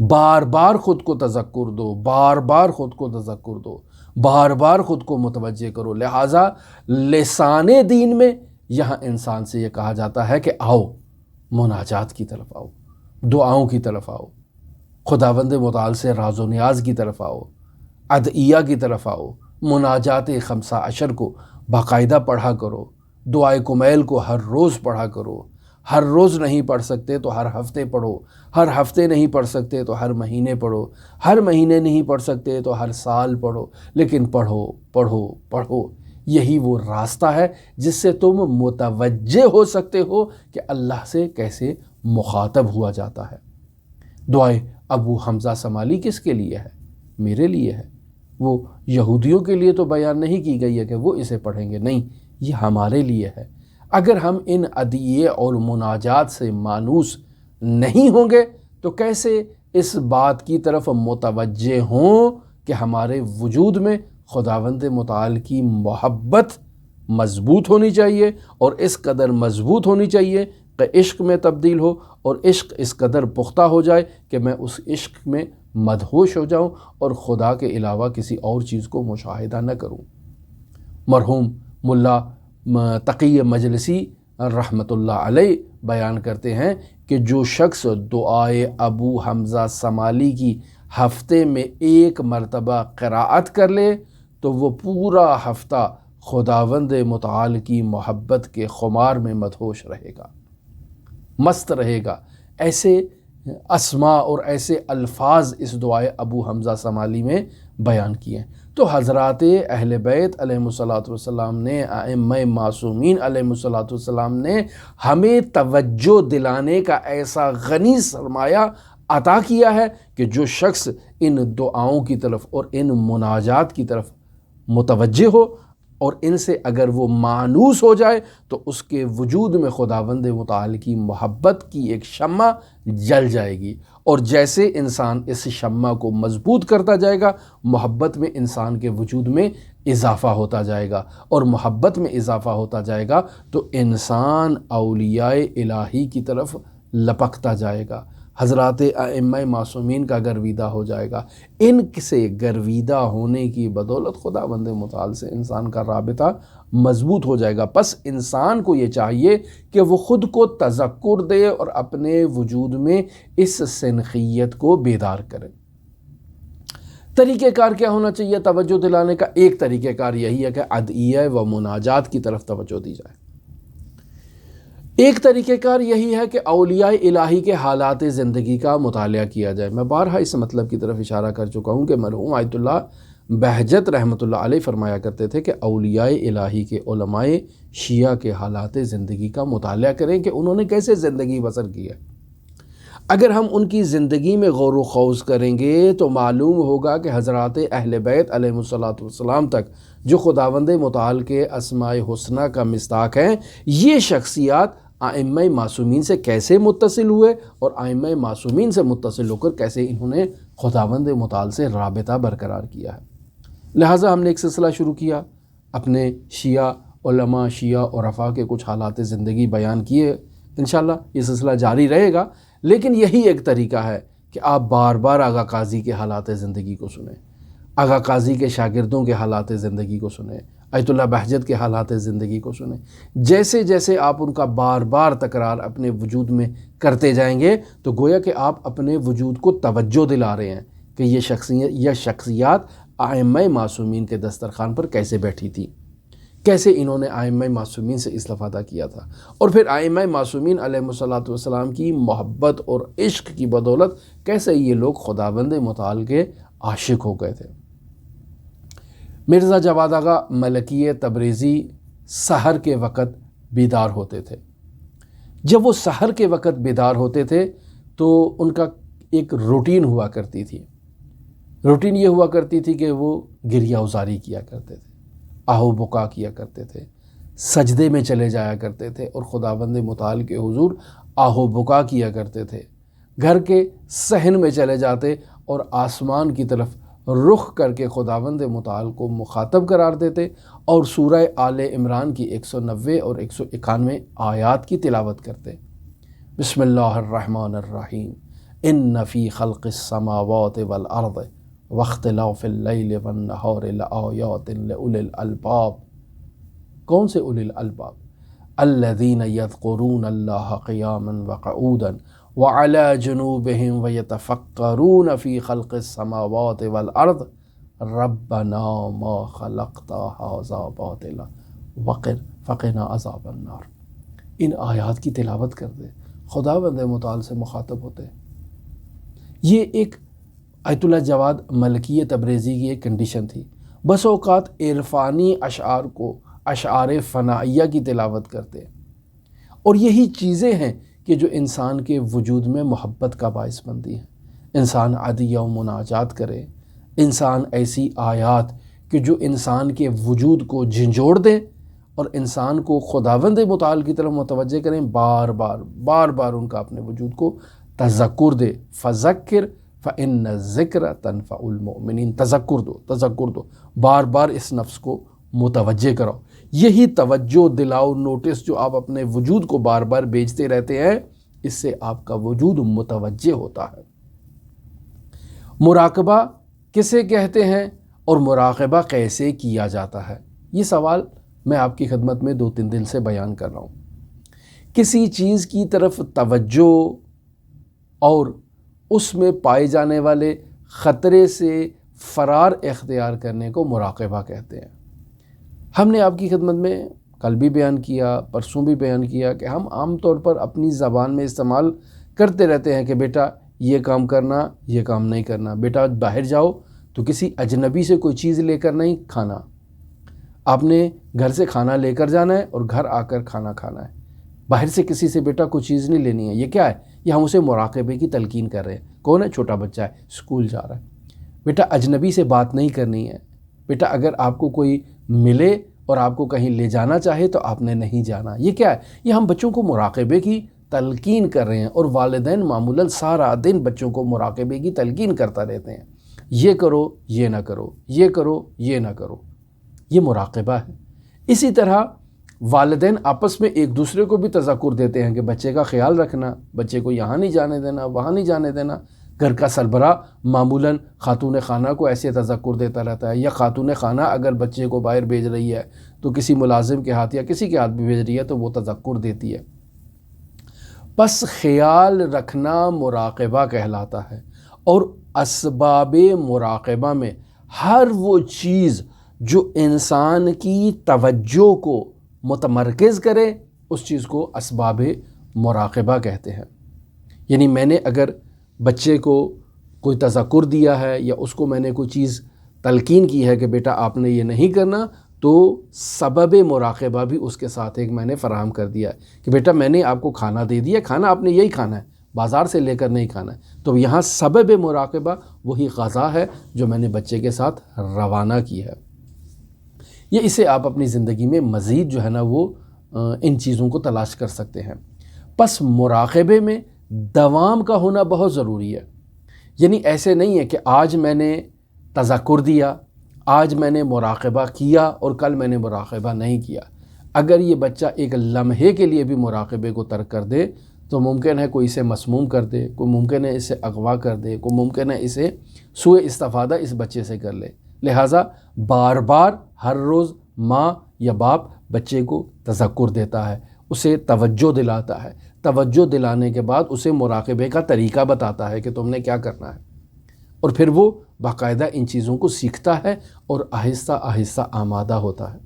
بار بار خود کو تذکر دو، بار بار خود کو تذکر دو، بار بار خود کو متوجہ کرو۔ لہٰذا لسان دین میں یہاں انسان سے یہ کہا جاتا ہے کہ آؤ مناجات کی طرف آؤ، دعاؤں کی طرف آؤ، خداوند متعال سے راز و نیاز کی طرف آؤ، ادعیہ کی طرف آؤ، مناجات 15 کو باقاعدہ پڑھا کرو، دعائے کمیل کو ہر روز پڑھا کرو، ہر روز نہیں پڑھ سکتے تو ہر ہفتے پڑھو، ہر ہفتے نہیں پڑھ سکتے تو ہر مہینے پڑھو، ہر مہینے نہیں پڑھ سکتے تو ہر سال پڑھو، لیکن پڑھو پڑھو پڑھو۔ یہی وہ راستہ ہے جس سے تم متوجہ ہو سکتے ہو کہ اللہ سے کیسے مخاطب ہوا جاتا ہے۔ دعائے ابو حمزہ سمالی کس کے لیے ہے؟ میرے لیے ہے۔ وہ یہودیوں کے لیے تو بیان نہیں کی گئی ہے کہ وہ اسے پڑھیں گے، نہیں، یہ ہمارے لیے ہے۔ اگر ہم ان ادعیے اور مناجات سے مانوس نہیں ہوں گے تو کیسے اس بات کی طرف متوجہ ہوں کہ ہمارے وجود میں خداوند متعال کی محبت مضبوط ہونی چاہیے، اور اس قدر مضبوط ہونی چاہیے کہ عشق میں تبدیل ہو، اور عشق اس قدر پختہ ہو جائے کہ میں اس عشق میں مدہوش ہو جاؤں اور خدا کے علاوہ کسی اور چیز کو مشاہدہ نہ کروں۔ مرحوم ملا تقی مجلسی رحمۃ اللہ علیہ بیان کرتے ہیں کہ جو شخص دعائے ابو حمزہ سمالی کی ہفتے میں 1 مرتبہ قراءت کر لے تو وہ پورا ہفتہ خداوند متعال کی محبت کے خمار میں مدہوش رہے گا، مست رہے گا۔ ایسے اسماء اور ایسے الفاظ اس دعائے ابو حمزہ سمالی میں بیان کیے ہیں۔ تو حضرات اہل بیت علیہم الصلاۃ والسلام نے، ائمہ معصومین علیہم الصلاۃ والسلام نے ہمیں توجہ دلانے کا ایسا غنی سرمایہ عطا کیا ہے کہ جو شخص ان دعاؤں کی طرف اور ان مناجات کی طرف متوجہ ہو، اور ان سے اگر وہ مانوس ہو جائے تو اس کے وجود میں خداوند متعال کی محبت کی ایک شمع جل جائے گی، اور جیسے انسان اس شمع کو مضبوط کرتا جائے گا، محبت میں انسان کے وجود میں اضافہ ہوتا جائے گا، اور محبت میں اضافہ ہوتا جائے گا تو انسان اولیاء الہی کی طرف لپکتا جائے گا، حضرات ائمہ معصومین کا گرویدہ ہو جائے گا۔ ان سے گرویدہ ہونے کی بدولت خداوند متعال سے انسان کا رابطہ مضبوط ہو جائے گا۔ پس انسان کو یہ چاہیے کہ وہ خود کو تذکر دے اور اپنے وجود میں اس سنخیت کو بیدار کرے۔ طریقہ کار کیا ہونا چاہیے توجہ دلانے کا؟ ایک طریقہ کار یہی ہے کہ ادعیہ و مناجات کی طرف توجہ دی جائے۔ ایک طریقہ کار یہی ہے کہ اولیاء الہی کے حالات زندگی کا مطالعہ کیا جائے۔ میں بارہا اس مطلب کی طرف اشارہ کر چکا ہوں کہ مرحوم آیت اللہ بہجت رحمۃ اللہ علیہ فرمایا کرتے تھے کہ اولیاء الہی کے علماء شیعہ کے حالات زندگی کا مطالعہ کریں کہ انہوں نے کیسے زندگی بسر کی ہے۔ اگر ہم ان کی زندگی میں غور و خوض کریں گے تو معلوم ہوگا کہ حضرات اہل بیت علیہ الصلوۃ والسلام تک جو خداوند متعال کے اسماء حسنہ کا مصداق ہیں، یہ شخصیات ائمہ معصومین سے کیسے متصل ہوئے اور ائمہ معصومین سے متصل ہو کر کیسے انہوں نے خداوند متعال سے رابطہ برقرار کیا ہے۔ لہٰذا ہم نے ایک سلسلہ شروع کیا، اپنے شیعہ علماء، شیعہ عرفاء کے کچھ حالات زندگی بیان کیے۔ انشاءاللہ یہ سلسلہ جاری رہے گا، لیکن یہی ایک طریقہ ہے کہ آپ بار بار آغا قاضی کے حالات زندگی کو سنیں، آغا قاضی کے شاگردوں کے حالات زندگی کو سنیں، آیت اللہ بہجت کے حالات زندگی کو سنیں۔ جیسے جیسے آپ ان کا بار بار تکرار اپنے وجود میں کرتے جائیں گے تو گویا کہ آپ اپنے وجود کو توجہ دلا رہے ہیں کہ یہ شخصیات ائمہ معصومین کے دسترخوان پر کیسے بیٹھی تھی، کیسے انہوں نے ائمہ معصومین سے استفادہ کیا تھا، اور پھر ائمہ معصومین علیہ الصلوۃ والسلام کی محبت اور عشق کی بدولت کیسے یہ لوگ خداوند متعال کے عاشق ہو گئے تھے۔ مرزا جواد آغا ملکی تبریزی سحر کے وقت بیدار ہوتے تھے۔ جب وہ سحر کے وقت بیدار ہوتے تھے تو ان کا ایک روٹین ہوا کرتی تھی۔ روٹین یہ ہوا کرتی تھی کہ وہ گریہ ازاری کیا کرتے تھے، آہو بکا کیا کرتے تھے، سجدے میں چلے جایا کرتے تھے اور خداوند متعال کے حضور آہو بکا کیا کرتے تھے۔ گھر کے صحن میں چلے جاتے اور آسمان کی طرف رخ کر کے خداوند متعال کو مخاطب قرار دیتے اور سورہ آل عمران کی 190 اور 191 آیات کی تلاوت کرتے۔ بسم اللہ الرحمن الرحیم، ان فی خلق السماوات والارض واختلاف اللیل والنہار لآیات لأولی الالباب۔ کون سے اولی الالباب؟ الذین یذکرون اللہ قیاما وقعودا وعلى جنوبهم ويتفكرون في خلق السماوات والارض ربنا ما خلقت هذا باطلا فقنا عذاب النار۔ ان آیات کی تلاوت کرتے، خداوند متعال سے مخاطب ہوتے۔ یہ ایک آیت اللہ جواد ملکی تبریزی کی ایک کنڈیشن تھی۔ بس اوقات عرفانی اشعار کو اشعار فنائیہ کی تلاوت کرتے، اور یہی چیزیں ہیں کہ جو انسان کے وجود میں محبت کا باعث بنتی ہیں۔ انسان ادعیہ و مناجات کرے، انسان ایسی آیات کہ جو انسان کے وجود کو جھنجھوڑ دیں اور انسان کو خداوند متعال کی طرف متوجہ کریں، بار بار ان کا اپنے وجود کو تذکر دے۔ فذکر فإن الذکر تنفع المؤمنین۔ تذکر دو، بار بار اس نفس کو متوجہ کرو۔ یہی توجہ دلاؤ نوٹس جو آپ اپنے وجود کو بار بار بھیجتے رہتے ہیں، اس سے آپ کا وجود متوجہ ہوتا ہے۔ مراقبہ کسے کہتے ہیں اور مراقبہ کیسے کیا جاتا ہے؟ یہ سوال میں آپ کی خدمت میں 2-3 دن سے بیان کر رہا ہوں۔ کسی چیز کی طرف توجہ اور اس میں پائے جانے والے خطرے سے فرار اختیار کرنے کو مراقبہ کہتے ہیں۔ ہم نے آپ کی خدمت میں کل بھی بیان کیا، پرسوں بھی بیان کیا کہ ہم عام طور پر اپنی زبان میں استعمال کرتے رہتے ہیں کہ بیٹا یہ کام کرنا، یہ کام نہیں کرنا، بیٹا باہر جاؤ تو کسی اجنبی سے کوئی چیز لے کر نہیں کھانا، آپ نے گھر سے کھانا لے کر جانا ہے اور گھر آ کر کھانا کھانا ہے، باہر سے کسی سے بیٹا کوئی چیز نہیں لینی ہے۔ یہ کیا ہے؟ یہ ہم اسے مراقبے کی تلقین کر رہے ہیں۔ کون ہے؟ چھوٹا بچہ ہے، اسکول جا رہا ہے۔ بیٹا اجنبی سے بات نہیں کرنی ہے، بیٹا اگر آپ کو کوئی ملے اور آپ کو کہیں لے جانا چاہے تو آپ نے نہیں جانا. یہ کیا ہے؟ یہ ہم بچوں کو مراقبے کی تلقین کر رہے ہیں، اور والدین معمولاً سارا دن بچوں کو مراقبے کی تلقین کرتا رہتے ہیں. یہ کرو، یہ نہ کرو، یہ کرو، یہ نہ کرو. یہ مراقبہ ہے. اسی طرح والدین آپس میں ایک دوسرے کو بھی تذکر دیتے ہیں کہ بچے کا خیال رکھنا، بچے کو یہاں نہیں جانے دینا، وہاں نہیں جانے دینا. گھر کا سربراہ معمولاً خاتون خانہ کو ایسے تذکر دیتا رہتا ہے، یا خاتون خانہ اگر بچے کو باہر بھیج رہی ہے تو کسی ملازم کے ہاتھ یا کسی کے ہاتھ بھی بھیج رہی ہے تو وہ تذکر دیتی ہے. بس خیال رکھنا مراقبہ کہلاتا ہے. اور اسباب مراقبہ میں ہر وہ چیز جو انسان کی توجہ کو متمرکز کرے اس چیز کو اسباب مراقبہ کہتے ہیں. یعنی میں نے اگر بچے کو کوئی تذکر دیا ہے یا اس کو میں نے کوئی چیز تلقین کی ہے کہ بیٹا آپ نے یہ نہیں کرنا، تو سبب مراقبہ بھی اس کے ساتھ ایک میں نے فراہم کر دیا ہے کہ بیٹا میں نے آپ کو کھانا دے دیا، کھانا آپ نے یہی کھانا ہے، بازار سے لے کر نہیں کھانا ہے. تو یہاں سبب مراقبہ وہی غذا ہے جو میں نے بچے کے ساتھ روانہ کی ہے. یہ اسے آپ اپنی زندگی میں مزید جو ہے نا وہ ان چیزوں کو تلاش کر سکتے ہیں. پس مراقبے میں دوام کا ہونا بہت ضروری ہے. یعنی ایسے نہیں ہے کہ آج میں نے تذکر دیا، آج میں نے مراقبہ کیا اور کل میں نے مراقبہ نہیں کیا. اگر یہ بچہ ایک لمحے کے لیے بھی مراقبے کو ترک کر دے تو ممکن ہے کوئی اسے مسموم کر دے، کوئی ممکن ہے اسے اغوا کر دے، کوئی ممکن ہے اسے سوء استفادہ اس بچے سے کر لے. لہٰذا بار بار ہر روز ماں یا باپ بچے کو تذکر دیتا ہے، اسے توجہ دلاتا ہے. توجہ دلانے کے بعد اسے مراقبے کا طریقہ بتاتا ہے کہ تم نے کیا کرنا ہے، اور پھر وہ باقاعدہ ان چیزوں کو سیکھتا ہے اور آہستہ آہستہ آمادہ ہوتا ہے،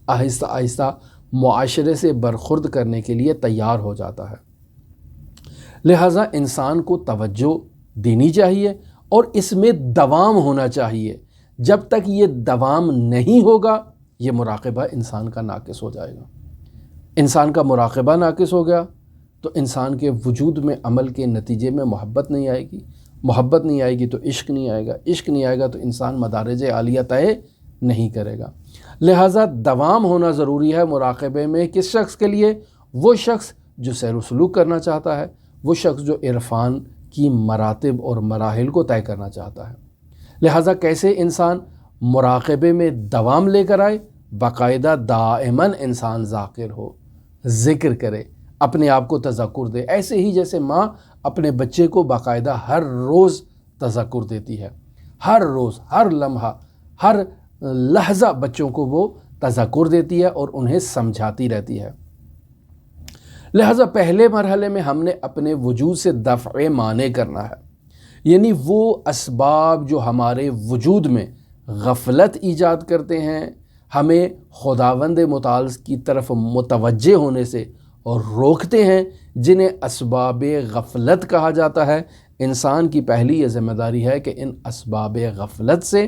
آہستہ آہستہ معاشرے سے برخورد کرنے کے لیے تیار ہو جاتا ہے. لہٰذا انسان کو توجہ دینی چاہیے اور اس میں دوام ہونا چاہیے. جب تک یہ دوام نہیں ہوگا یہ مراقبہ انسان کا ناقص ہو جائے گا. انسان کا مراقبہ ناقص ہو گیا تو انسان کے وجود میں عمل کے نتیجے میں محبت نہیں آئے گی، محبت نہیں آئے گی تو عشق نہیں آئے گا، عشق نہیں آئے گا تو انسان مدارج عالیہ طے نہیں کرے گا. لہٰذا دوام ہونا ضروری ہے مراقبے میں. کس شخص کے لیے؟ وہ شخص جو سیر و سلوک کرنا چاہتا ہے، وہ شخص جو عرفان کی مراتب اور مراحل کو طے کرنا چاہتا ہے. لہٰذا کیسے انسان مراقبے میں دوام لے کر آئے؟ باقاعدہ دائماً انسان ذاکر ہو، ذکر کرے، اپنے آپ کو تذکر دے. ایسے ہی جیسے ماں اپنے بچے کو باقاعدہ ہر روز تذکر دیتی ہے، ہر روز، ہر لمحہ، ہر لحظہ بچوں کو وہ تذکر دیتی ہے اور انہیں سمجھاتی رہتی ہے. لہٰذا پہلے مرحلے میں ہم نے اپنے وجود سے دفع مانع کرنا ہے. یعنی وہ اسباب جو ہمارے وجود میں غفلت ایجاد کرتے ہیں، ہمیں خداوند متعال کی طرف متوجہ ہونے سے اور روکتے ہیں، جنہیں اسباب غفلت کہا جاتا ہے. انسان کی پہلی یہ ذمہ داری ہے کہ ان اسباب غفلت سے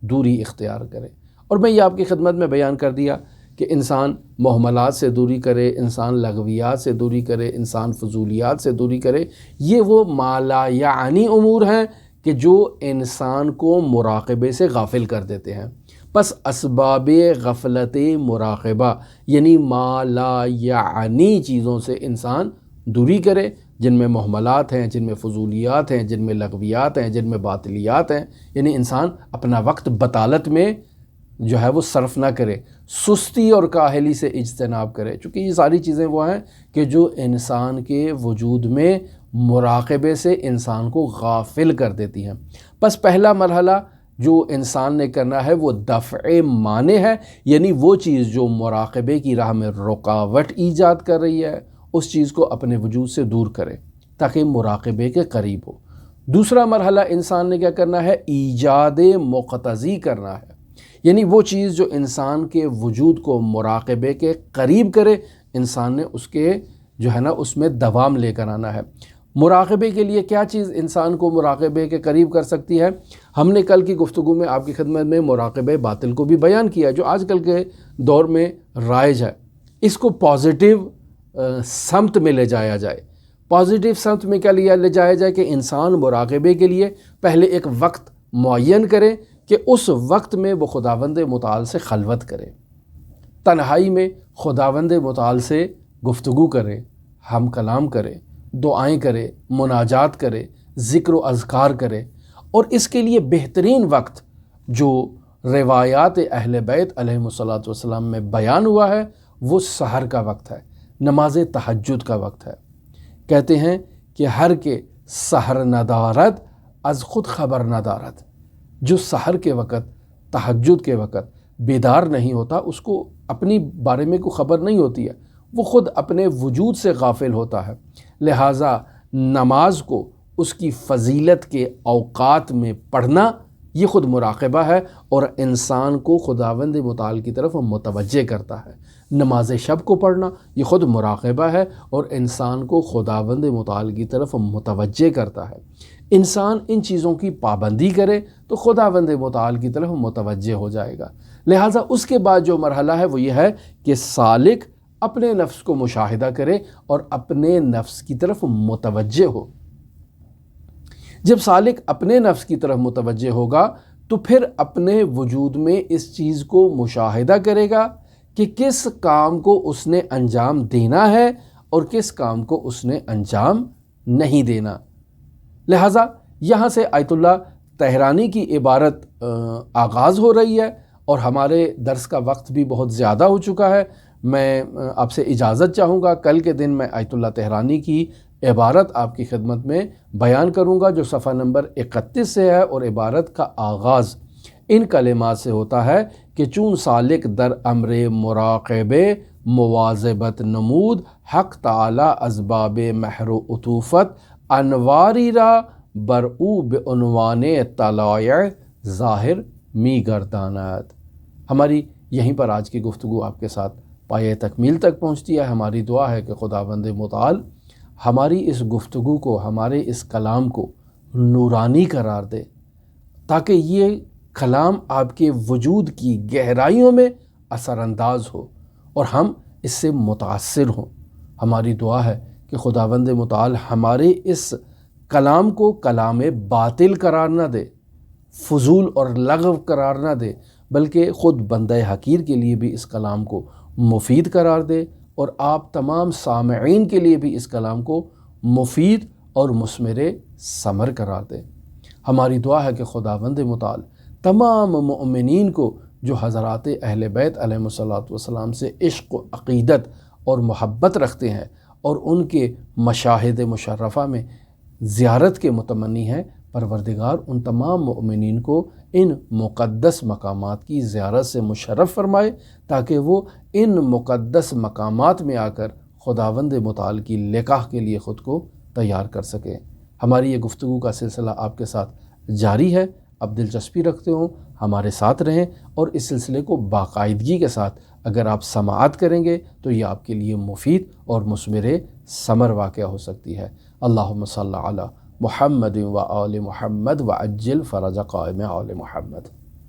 دوری اختیار کرے. اور میں یہ آپ کی خدمت میں بیان کر دیا کہ انسان محملات سے دوری کرے، انسان لغویات سے دوری کرے، انسان فضولیات سے دوری کرے. یہ وہ ما لا یعنی امور ہیں کہ جو انسان کو مراقبے سے غافل کر دیتے ہیں. پس اسباب غفلت مراقبہ یعنی ما لا یعنی چیزوں سے انسان دوری کرے، جن میں محملات ہیں، جن میں فضولیات ہیں، جن میں لغویات ہیں، جن میں باطلیات ہیں. یعنی انسان اپنا وقت بطالت میں جو ہے وہ صرف نہ کرے، سستی اور کاہلی سے اجتناب کرے، چونکہ یہ ساری چیزیں وہ ہیں کہ جو انسان کے وجود میں مراقبے سے انسان کو غافل کر دیتی ہیں. پس پہلا مرحلہ جو انسان نے کرنا ہے وہ دفع مانع ہے، یعنی وہ چیز جو مراقبے کی راہ میں رکاوٹ ایجاد کر رہی ہے اس چیز کو اپنے وجود سے دور کرے تاکہ مراقبے کے قریب ہو. دوسرا مرحلہ انسان نے کیا کرنا ہے؟ ایجاد مقتضی کرنا ہے. یعنی وہ چیز جو انسان کے وجود کو مراقبے کے قریب کرے، انسان نے اس کے جو ہے نا اس میں دوام لے کر آنا ہے. مراقبے کے لیے کیا چیز انسان کو مراقبے کے قریب کر سکتی ہے؟ ہم نے کل کی گفتگو میں آپ کی خدمت میں مراقبہ باطل کو بھی بیان کیا جو آج کل کے دور میں رائج ہے. اس کو پازیٹیو سمت میں لے جایا جائے. پازیٹیو سمت میں کیا لے جایا جائے کہ انسان مراقبے کے لیے پہلے ایک وقت معین کرے کہ اس وقت میں وہ خداوند متعال سے خلوت کرے. تنہائی میں خداوند متعال سے گفتگو کرے، ہم کلام کرے، دعائیں کرے، مناجات کرے، ذکر و اذکار کرے۔ اور اس کے لیے بہترین وقت جو روایات اہل بیت علیہم الصلاۃ والسلام میں بیان ہوا ہے وہ سحر کا وقت ہے، نماز تہجد کا وقت ہے۔ کہتے ہیں کہ ہر کے سحر ندارت از خود خبر ندارت، جو سحر کے وقت، تہجد کے وقت بیدار نہیں ہوتا، اس کو اپنی بارے میں کوئی خبر نہیں ہوتی ہے، وہ خود اپنے وجود سے غافل ہوتا ہے۔ لہٰذا نماز کو اس کی فضیلت کے اوقات میں پڑھنا یہ خود مراقبہ ہے اور انسان کو خداوند متعال کی طرف متوجہ کرتا ہے۔ نماز شب کو پڑھنا یہ خود مراقبہ ہے اور انسان کو خداوند متعال کی طرف متوجہ کرتا ہے۔ انسان ان چیزوں کی پابندی کرے تو خداوند متعال کی طرف متوجہ ہو جائے گا۔ لہٰذا اس کے بعد جو مرحلہ ہے وہ یہ ہے کہ سالک اپنے نفس کو مشاہدہ کرے اور اپنے نفس کی طرف متوجہ ہو۔ جب سالک اپنے نفس کی طرف متوجہ ہوگا تو پھر اپنے وجود میں اس چیز کو مشاہدہ کرے گا کہ کس کام کو اس نے انجام دینا ہے اور کس کام کو اس نے انجام نہیں دینا۔ لہٰذا یہاں سے آیت اللہ طہرانی کی عبارت آغاز ہو رہی ہے اور ہمارے درس کا وقت بھی بہت زیادہ ہو چکا ہے۔ میں آپ سے اجازت چاہوں گا، کل کے دن میں آیت اللہ طہرانی کی عبارت آپ کی خدمت میں بیان کروں گا جو صفحہ نمبر 31 سے ہے، اور عبارت کا آغاز ان کلمات سے ہوتا ہے کہ چون سالک در امر مراقب مواظبت نمود، حق تعالی اسباب مہر و عطوفت انواری را بر او بعنوان طلائع ظاہر می گرداند۔ ہماری یہیں پر آج کی گفتگو آپ کے ساتھ پایہ تکمیل تک پہنچتی ہے۔ ہماری دعا ہے کہ خداوند متعال ہماری اس گفتگو کو، ہمارے اس کلام کو نورانی قرار دے تاکہ یہ کلام آپ کے وجود کی گہرائیوں میں اثر انداز ہو اور ہم اس سے متاثر ہوں۔ ہماری دعا ہے کہ خداوند متعال ہمارے اس کلام کو کلام باطل قرار نہ دے، فضول اور لغو قرار نہ دے، بلکہ خود بندہ حقیر کے لیے بھی اس کلام کو مفید قرار دے اور آپ تمام سامعین کے لیے بھی اس کلام کو مفید اور مثمر ثمر قرار دے۔ ہماری دعا ہے کہ خداوند متعال تمام مؤمنین کو جو حضرات اہل بیت علیہم الصلاۃ والسلام سے عشق و عقیدت اور محبت رکھتے ہیں اور ان کے مشاہد مشرفہ میں زیارت کے متمنی ہیں، پروردگار ان تمام مؤمنین کو ان مقدس مقامات کی زیارت سے مشرف فرمائے تاکہ وہ ان مقدس مقامات میں آ کر خداوند متعال کی لقاء کے لیے خود کو تیار کر سکیں۔ ہماری یہ گفتگو کا سلسلہ آپ کے ساتھ جاری ہے۔ اب دلچسپی رکھتے ہوں ہمارے ساتھ رہیں اور اس سلسلے کو باقاعدگی کے ساتھ اگر آپ سماعت کریں گے تو یہ آپ کے لیے مفید اور مثمر ثمر واقع ہو سکتی ہے۔ اللہم صلی علی محمد و آل محمد وعجل فرج قائم آل محمد۔